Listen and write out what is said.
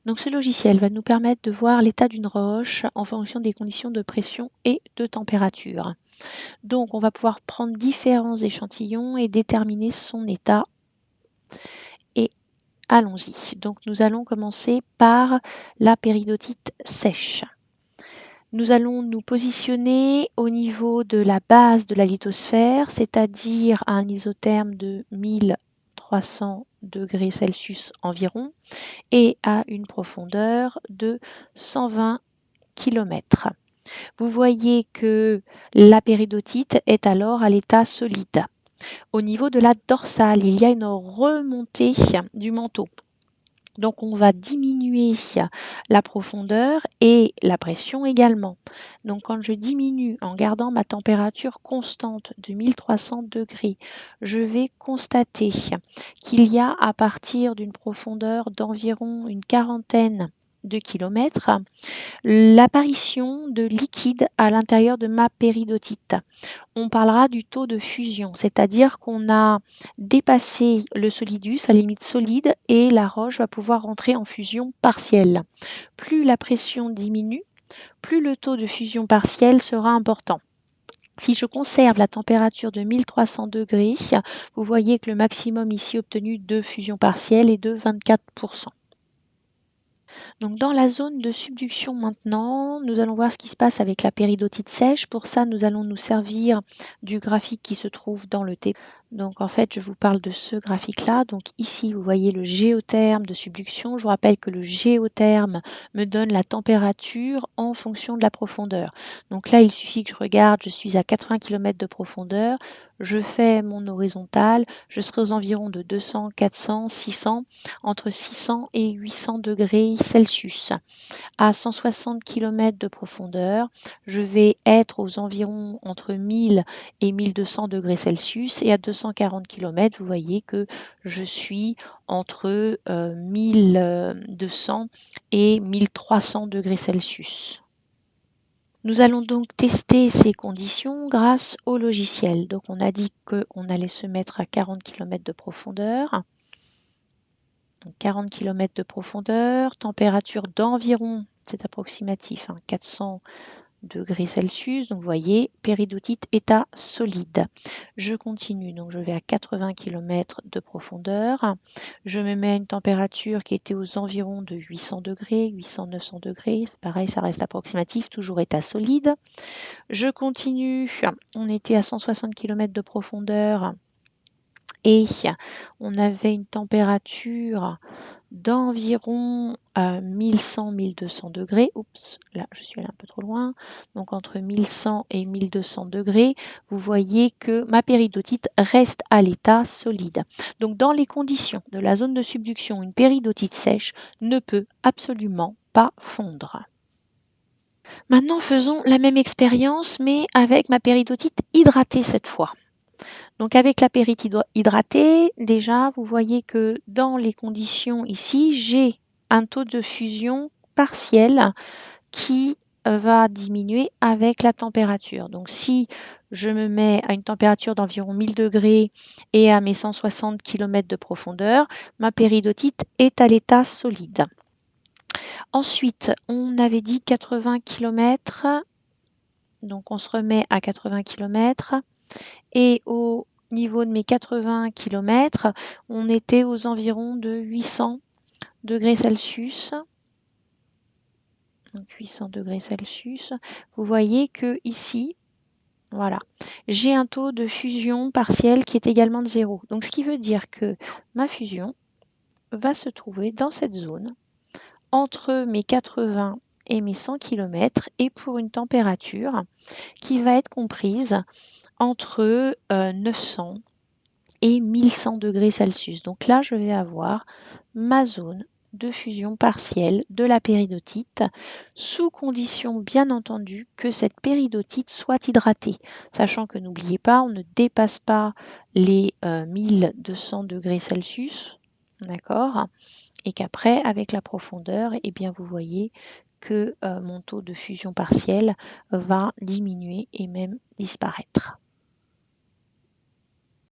Donc ce logiciel va nous permettre de voir l'état d'une roche en fonction des conditions de pression et de température. Donc on va pouvoir prendre différents échantillons et déterminer son état. Et allons-y. Donc nous allons commencer par la péridotite sèche. Nous allons nous positionner au niveau de la base de la lithosphère, c'est-à-dire à un isotherme de 1300 degrés Celsius environ et à une profondeur de 120 km. Vous voyez que la péridotite est alors à l'état solide. Au niveau de la dorsale, il y a une remontée du manteau. Donc on va diminuer la profondeur et la pression également. Donc quand je diminue en gardant ma température constante de 1300 degrés, je vais constater qu'il y a à partir d'une profondeur d'environ une quarantaine de kilomètres, l'apparition de liquide à l'intérieur de ma péridotite. On parlera du taux de fusion, c'est-à-dire qu'on a dépassé le solidus, à la limite solide, et la roche va pouvoir rentrer en fusion partielle. Plus la pression diminue, plus le taux de fusion partielle sera important. Si je conserve la température de 1300 degrés, vous voyez que le maximum ici obtenu de fusion partielle est de 24%. Donc dans la zone de subduction maintenant, nous allons voir ce qui se passe avec la péridotite sèche. Pour ça, nous allons nous servir du graphique qui se trouve dans le T. Donc en fait, je vous parle de ce graphique-là. Donc ici, vous voyez le géotherme de subduction. Je vous rappelle que le géotherme me donne la température en fonction de la profondeur. Donc là, il suffit que je regarde, je suis à 80 km de profondeur. Je fais mon horizontal, je serai aux environs de 200, 400, 600, entre 600 et 800 degrés Celsius. À 160 km de profondeur, je vais être aux environs entre 1000 et 1200 degrés Celsius et à 240 km, vous voyez que je suis entre 1200 et 1300 degrés Celsius. Nous allons donc tester ces conditions grâce au logiciel. Donc on a dit qu'on allait se mettre à 40 km de profondeur. Donc 40 km de profondeur, température d'environ, c'est approximatif, 400 degrés Celsius. Donc vous voyez, péridotite état solide. Je continue, donc je vais à 80 km de profondeur. Je me mets à une température qui était aux environs de 800 degrés, 800-900 degrés. C'est pareil, ça reste approximatif, toujours état solide. Je continue, on était à 160 km de profondeur et on avait une température d'environ 1100-1200 degrés. Oups, là je suis allée un peu trop loin. Donc entre 1100 et 1200 degrés, vous voyez que ma péridotite reste à l'état solide. Donc dans les conditions de la zone de subduction, une péridotite sèche ne peut absolument pas fondre. Maintenant, faisons la même expérience, mais avec ma péridotite hydratée cette fois. Donc avec la péridotite hydratée, déjà, vous voyez que dans les conditions ici, j'ai un taux de fusion partiel qui va diminuer avec la température. Donc si je me mets à une température d'environ 1000 degrés et à mes 160 km de profondeur, ma péridotite est à l'état solide. Ensuite, on avait dit 80 km, donc on se remet à 80 km et au niveau de mes 80 km, on était aux environs de 800 degrés Celsius. Donc 800 degrés Celsius. Vous voyez que ici, voilà, j'ai un taux de fusion partielle qui est également de 0. Donc ce qui veut dire que ma fusion va se trouver dans cette zone entre mes 80 et mes 100 km et pour une température qui va être comprise entre 900 et 1100 degrés Celsius. Donc là, je vais avoir ma zone de fusion partielle de la péridotite, sous condition bien entendu que cette péridotite soit hydratée, sachant que n'oubliez pas, on ne dépasse pas les 1200 degrés Celsius, d'accord, et qu'après, avec la profondeur, eh bien, vous voyez que mon taux de fusion partielle va diminuer et même disparaître.